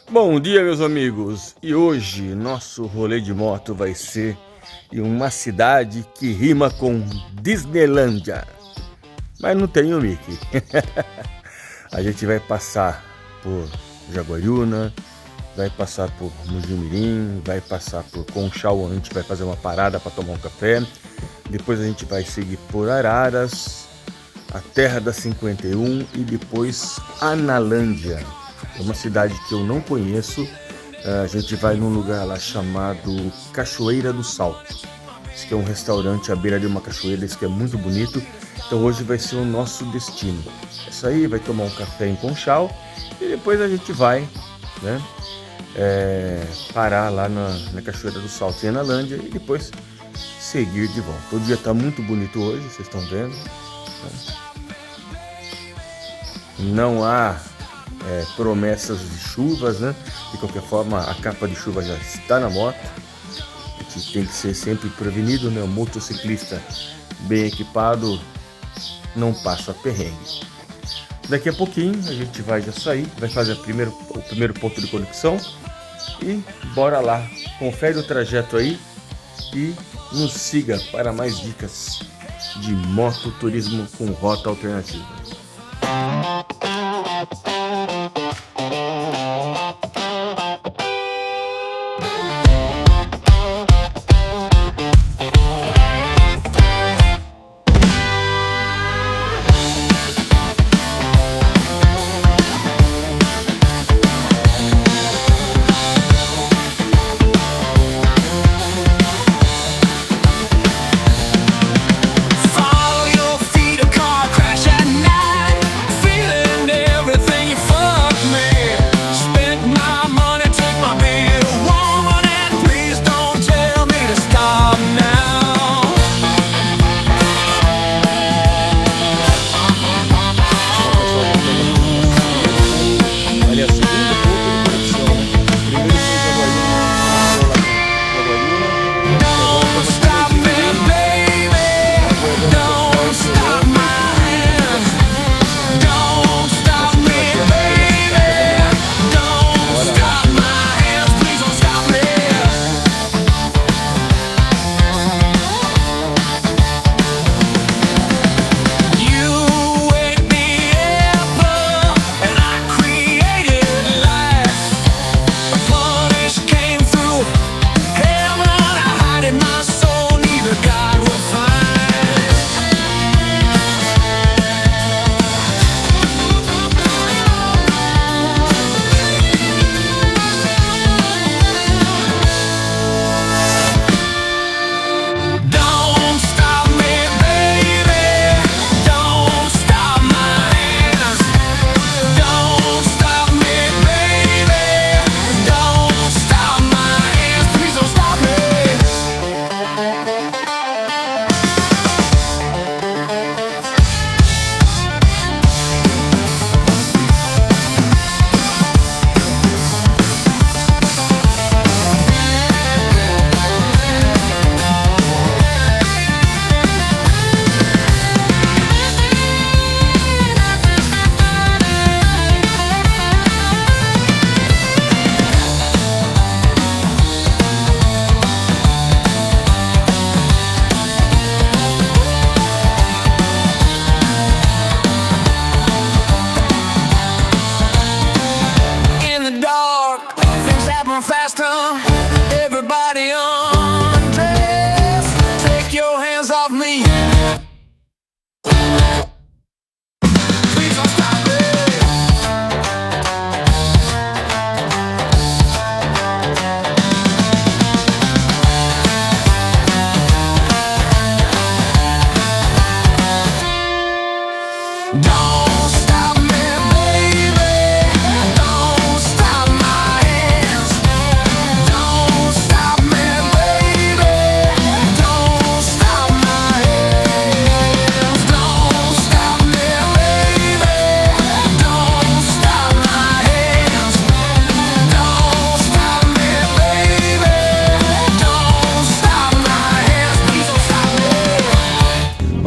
Bom dia, meus amigos, e hoje nosso rolê de moto vai ser em uma cidade que rima com Disneylândia, mas não tem o Mickey. A gente vai passar por Jaguariúna, vai passar por Mujimirim, vai passar por Conchal, onde a gente vai fazer uma parada para tomar um café. Depois a gente vai seguir por Araras, a terra da 51 e depois Analândia. É uma cidade que eu não conheço. A gente vai num lugar lá chamado Cachoeira do Salto. Esse que é um restaurante à beira de uma cachoeira, esse que é muito bonito. Então hoje vai ser o nosso destino. É sair, vai tomar um café em Conchal e depois a gente vai, né, parar lá na Cachoeira do Salto em Analândia e depois seguir de volta. O dia está muito bonito hoje, vocês estão vendo, né? Não há promessas de chuvas, né? De qualquer forma, a capa de chuva já está na moto. A gente tem que ser sempre prevenido, né? O motociclista bem equipado não passa perrengue. Daqui a pouquinho a gente vai já sair, vai fazer o primeiro ponto de conexão e bora lá. Confere o trajeto aí e nos siga para mais dicas de moto turismo com rota alternativa.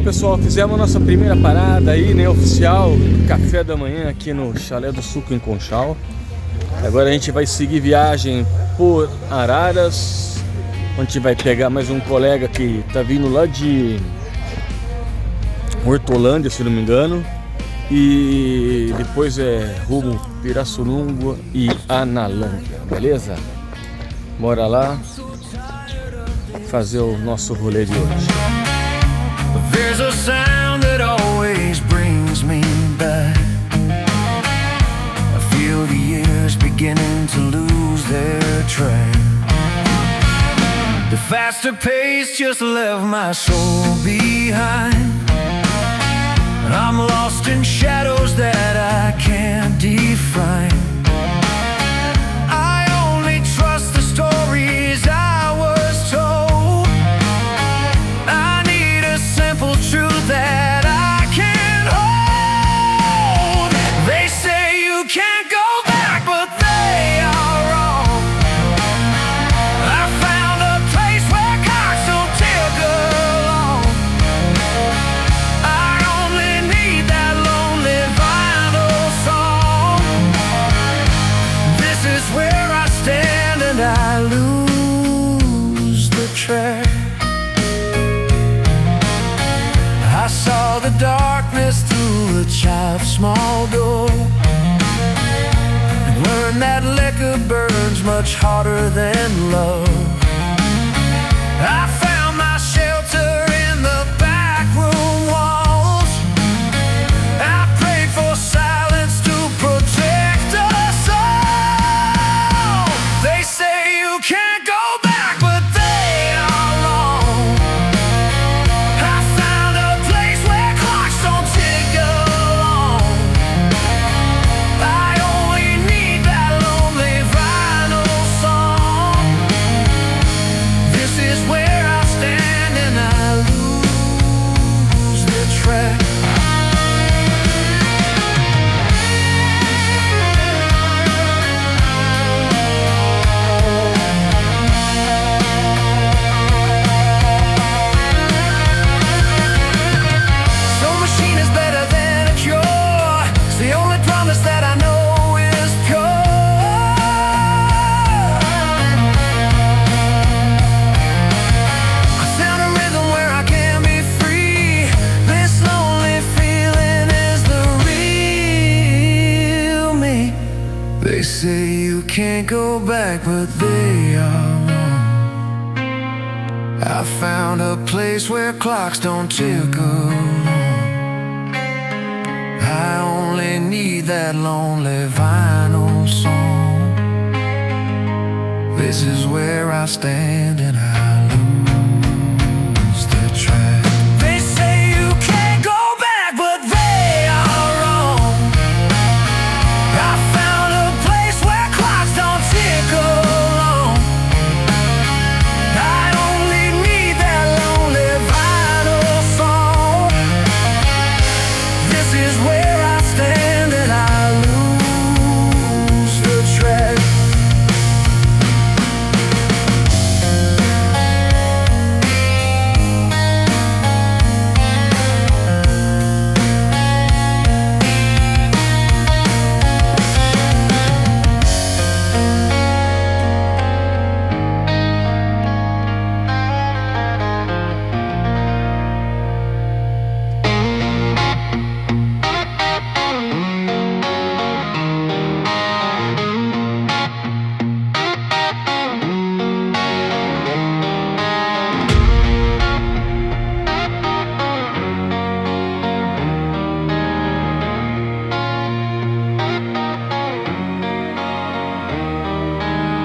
Pessoal, fizemos a nossa primeira parada aí, né, oficial, café da manhã aqui no Chalé do Suco em Conchal. Agora a gente vai seguir viagem por Araras, onde a gente vai pegar mais um colega que tá vindo lá de Hortolândia, se não me engano. E depois é rumo Pirassununga e Analândia, beleza? Bora lá fazer o nosso rolê de hoje. There's a sound that always brings me back. I feel the years beginning to lose their track. The faster pace just left my soul behind. I'm lost in shadows that I can't define. I only trust the stories I was told. I need a simple truth that I can hold. They say you can't go back, but they are wrong. I found a place where clocks don't tick along. I only need that lonely vinyl song. This is where I stand and I lose the track. I saw the darkness through a child's small door and learned that liquor burns much harder than love. I found my shelter in the back room walls. I prayed for silence to protect us all. They say you can't go back, but they are wrong. I found a place where clocks don't tick along. I only need that lonely vinyl song. This is where I stand and I lose the track. So machine is better than a cure. It's the only promise that I know is pure. I found a rhythm where I can be free. This lonely feeling is the real me. They say you can't go back, but they are wrong. I found a place where clocks don't tick along. I only need that lonely vinyl song. This is where I stand and I lose the track. They say you can't go back, but they are wrong. I found a place where clocks don't tick along. I only need that lonely vinyl song. This is where I stand and I lose the track.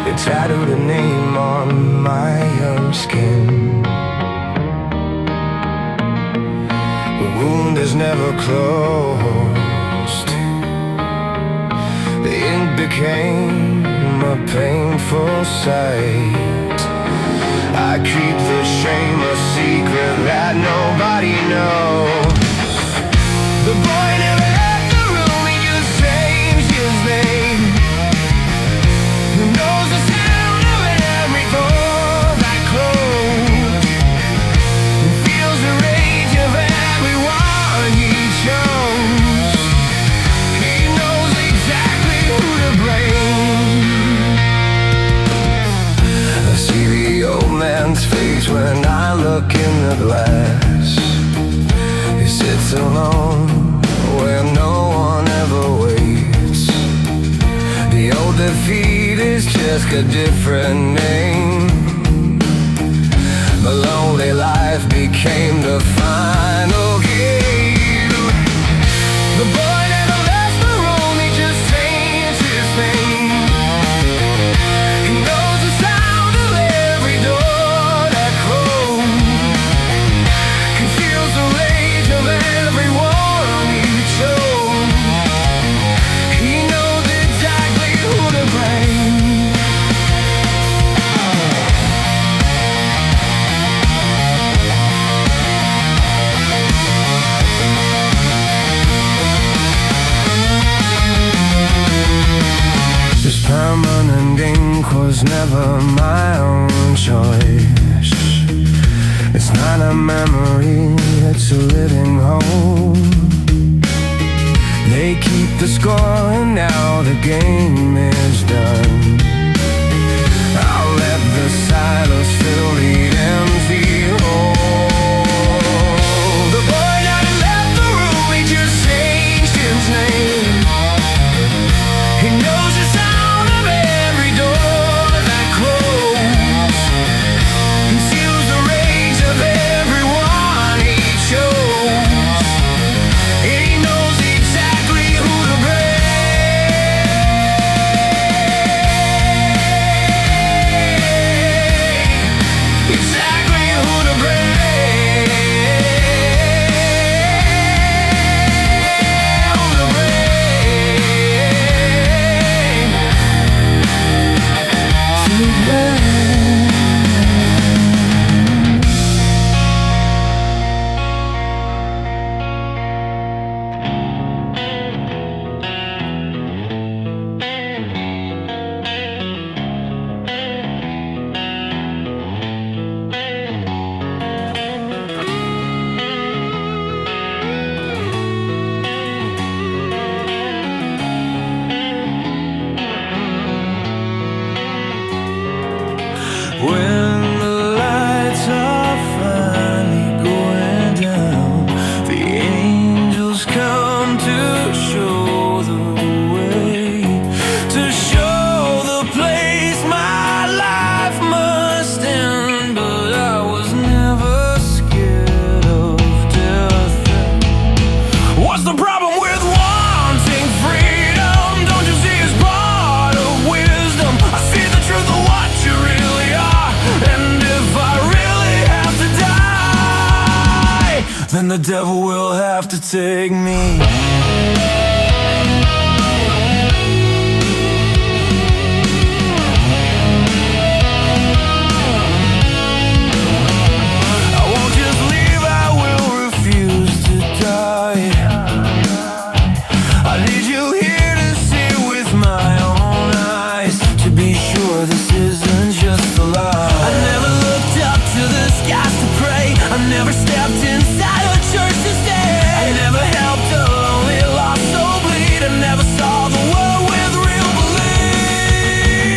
They tattooed a name on my young skin. The wound is never closed. The ink became a painful sight. I keep the shame a secret that nobody knows. The boy never left the room, he just changed his name. Who knows the sound of every door that closed? Who feels the rage of everyone he chose? He knows exactly who to blame. defeat is just a different name. The lonely life became the final game. The boy never left the room, he just changed his name. He knows the sound of every door that closed. He feels the rage of everyone he chose. He knows exactly who to blame. This permanent ink was never my own choice. It's not a memory, it's a living hope. They keep the score and now the game is done. I'll let the silence fill the empty hole. The boy never left the room, he just changed his name. He knows the sound of every door that closed. He feels the rage of everyone he chose. He knows exactly who to blame. Exactly who to blame. Who to blame. When the lights are finally going down, the angels come to show the way, to show the place my life must end. But I was never scared of death. What's the problem with wanting freedom? Don't you see it's part of wisdom? I see the truth of what you really are. And if I really have to die, then the devil will have to take me. I won't just leave, I will refuse to die. I need you here to see with my own eyes, to be sure this isn't just a lie. I never looked up to the skies to pray. I never stepped inside a church to stay. I never helped a lonely lost soul bleed. I never saw the world with real belief.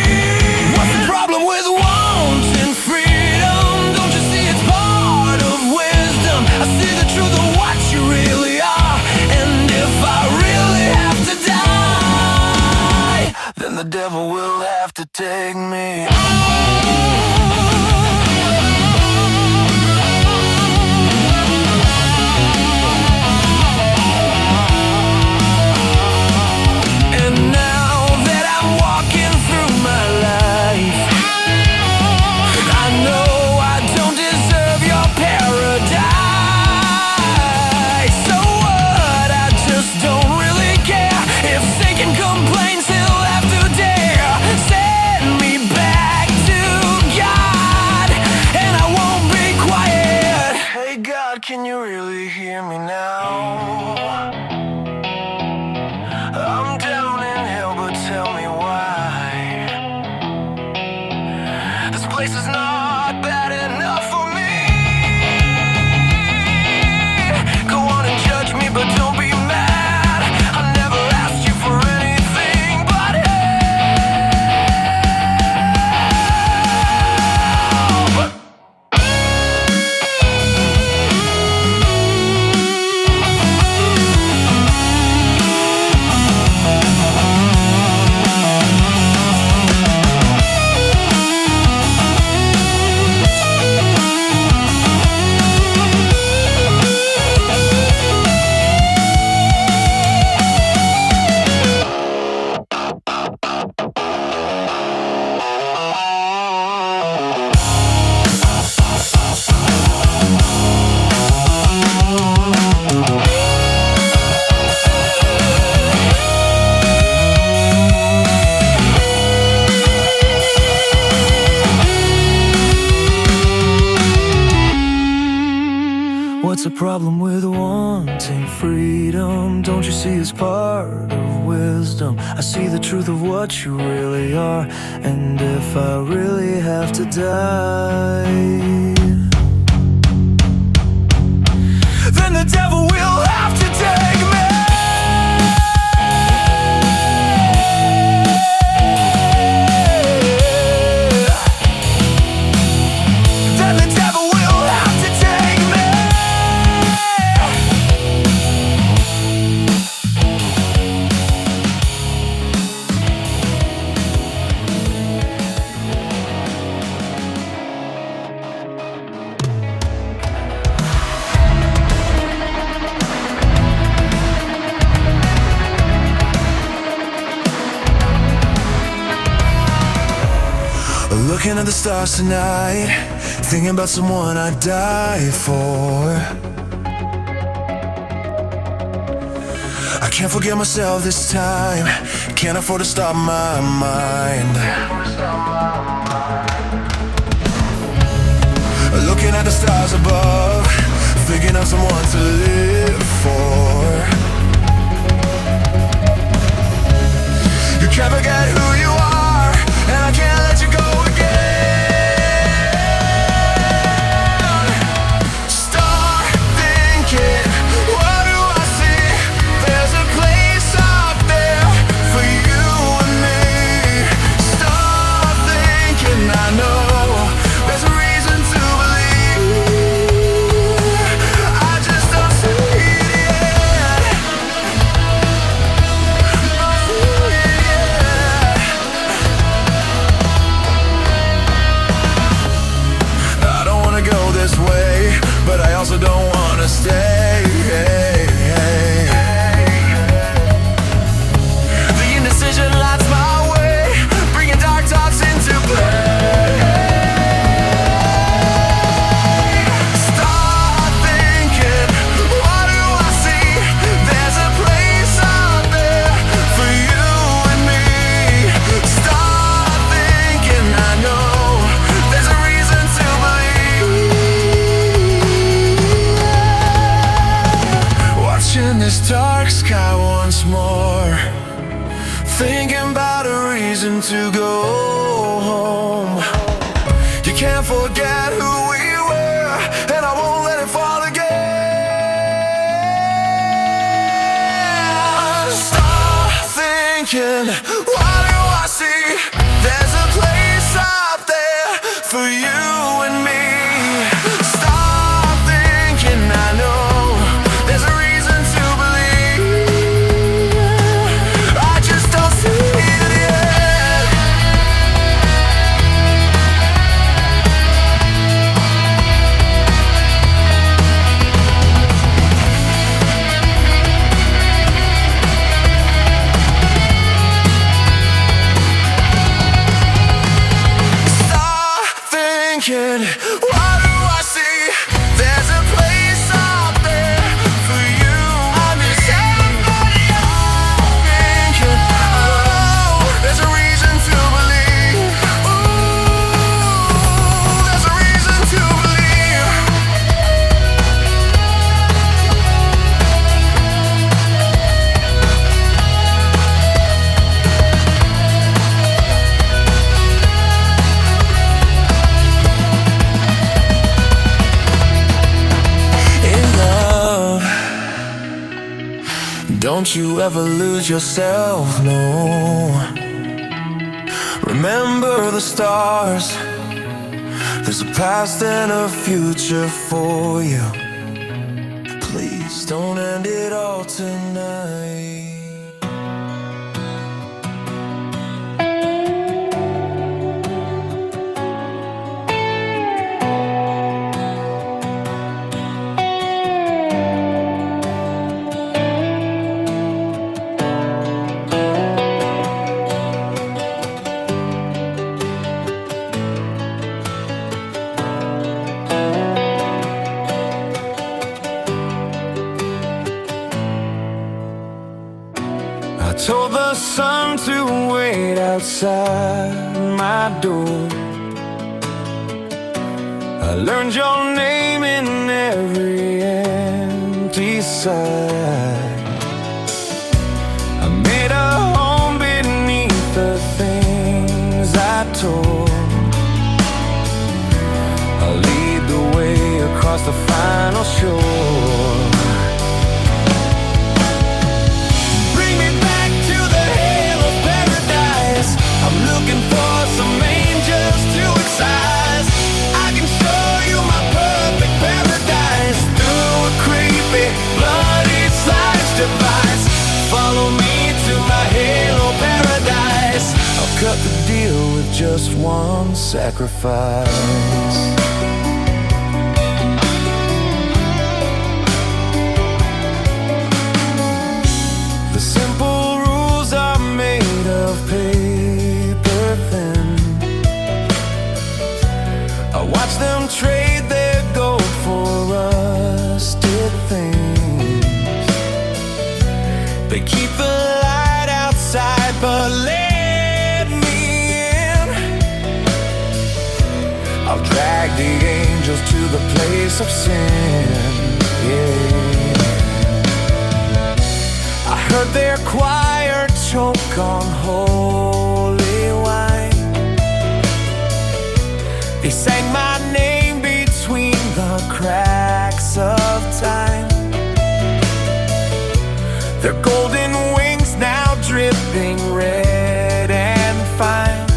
What's the problem with wanting freedom? Don't you see it's part of wisdom? I see the truth of what you really are. And if I really have to die, then the devil will have to take me. And now that I'm walking through my life, I know I don't deserve your paradise. So what? I just don't really care if Satan complains, he'll have to dare send me back to God, and I won't be quiet. Hey God, can you really hear me now? I'm down in hell, but tell me why. This place is not bad enough for me. Go on and judge me, but don't be mad. I never asked you for anything but help. what's the problem with wanting freedom? Don't you see it's part of wisdom? I see the truth of what you really are, and if I really have to die, then the devil will have to take me. Looking at the stars tonight, thinking about someone I'd die for. I can't forget myself this time, can't afford to stop my mind. Looking at the stars above, thinking of someone to live for. You can't forget who you are, and I can't let you go again. Start thinking, what do I see? There's a place out there for you and me. Start thinking, I know there's a reason to believe. I just don't see it yet. Don't see it yet. I don't wanna go this way, but I also don't wanna stay. The indecision lights my way, bringing dark thoughts into play. Start thinking, what do I see? There's a place out there for you and me. Start thinking, I know there's a reason to believe. Watching this dark sky once more, thinking about a reason to go home. You can't forget who we were, and I won't let it fall again. Start thinking, what do I see? There's a place out there for you and me. Start thinking, I know there's a reason to believe. I just don't see it yet. Start thinking, what do I see? There's a place out there for you and me. Somebody else thinking, oh, there's a reason to believe. Ooh, there's a reason to believe. In love, don't you ever lose yourself, no. Remember the stars, there's a past and a future for you. Please don't end it all tonight. I told the sun to wait outside my door. I learned your name in every side. I made a home beneath the things I told. I'll lead the way across the final shore. Bring me back to the halo of paradise. I'm looking for some angels to excise. I can show you my perfect paradise through a creepy, bloody slice device. Follow me to my halo paradise. I'll cut the deal with just one sacrifice. The simple rules are made of paper thin. I watch them trade their gold for rusted things. They keep the light outside but let me in. I'll drag the angels to the place of sin. Yeah. I heard their choir choke on holy wine. They sang my name between the cracks of time. Their golden wings now dripping red and fine.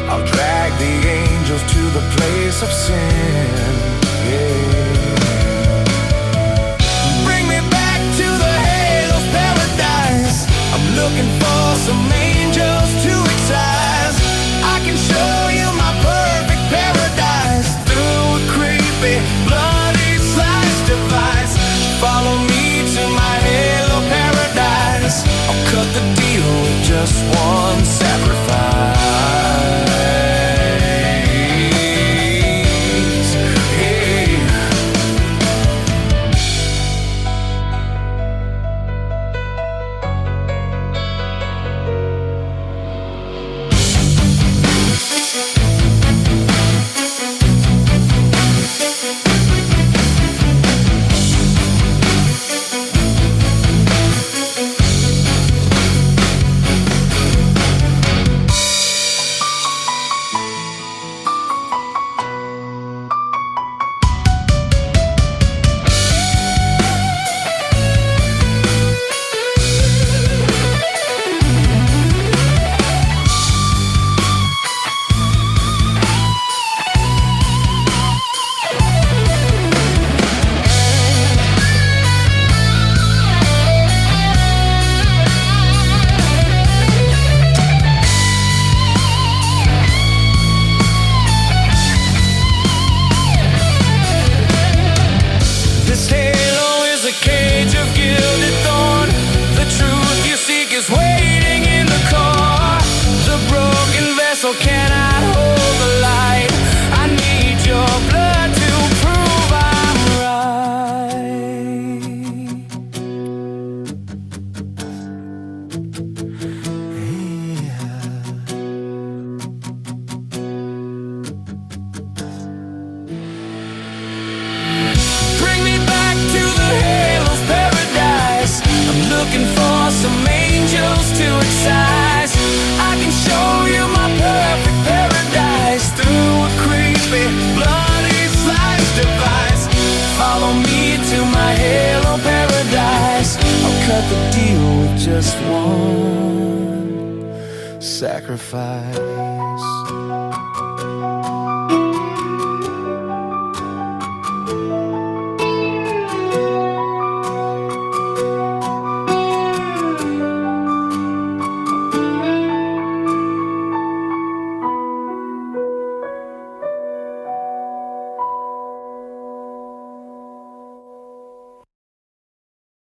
I'll drag the angels to the place of sin. Yeah. I'm looking for some angels to excise. I can show you my perfect paradise through a creepy, bloody slice device. Follow me to my halo paradise. I'll cut the deal with just one sacrifice. Cannot hold the light. I need your blood to prove I'm right. Yeah. Bring me back to the halo's paradise. I'm looking for some angels to excise. I can show you my perfect paradise through a creepy, bloody slice device. Follow me to my halo paradise. I'll cut the deal with just one sacrifice.